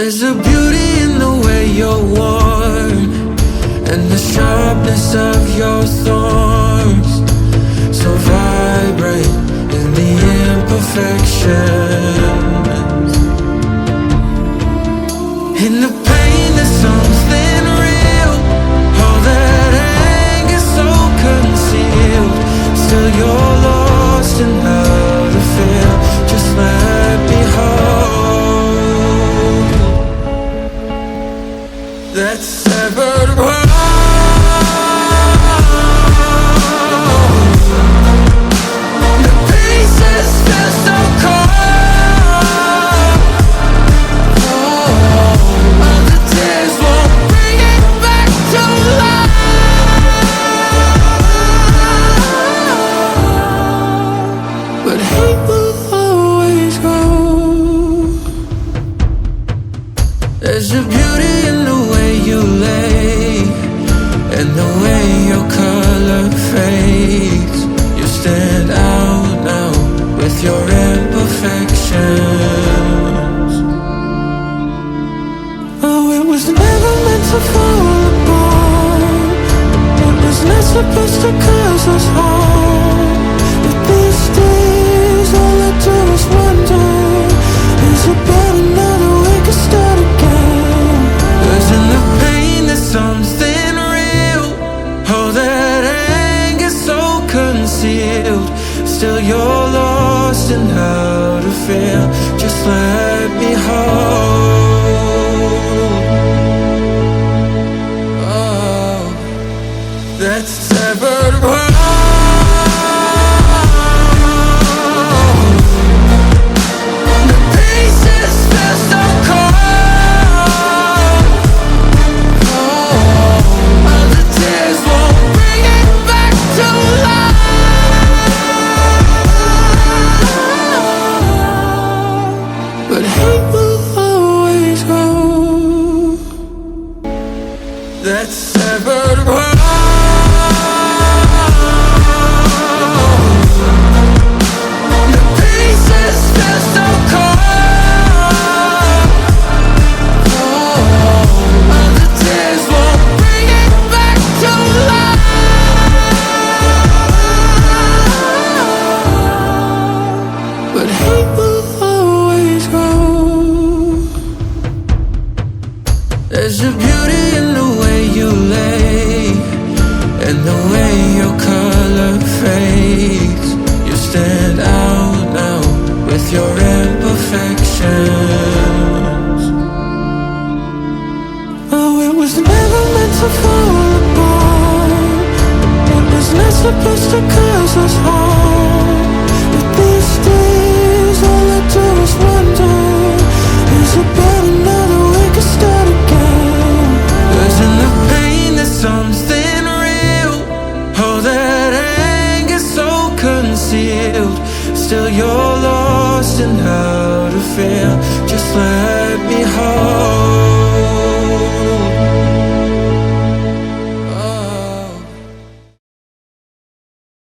There's a beauty in the way you're worn, and the sharpness of your thorns, so vibrant in the imperfections. In the pain there's something real, all that anger so concealed. Still you're lost in how to feel, just let me hold that severed world. The pieces feel so cold. All the tears won't bring it back to life, but hate will always grow. There's a beauty in the way you lay, and the way your color fades. You stand out now with your imperfections. Oh, it was never meant to fall apart. It was not supposed to cause us harm. But these days all I do is wonder, is it better now that we can start again? 'Cause in the pain there's something real, all that anger so concealed. Still you're lost in how to feel, just let me hold. Oh, that severed world. The pieces feel so cold. All the tears won't bring it back to life, but hate will always grow. That severed world. The pieces feel so cold. All the tears won't bring it back to life, but hate will always grow. There's a beauty in the way you lay, and the way your color fades. You stand out now with your imperfections. Oh, it was never meant to fall apart. It was not supposed to cause us harm. But these days all I do is wonder, is it better now that we can start again? 'Cause in the pain there's something real, all that anger so concealed. Still you're lost in how to feel, just let me hold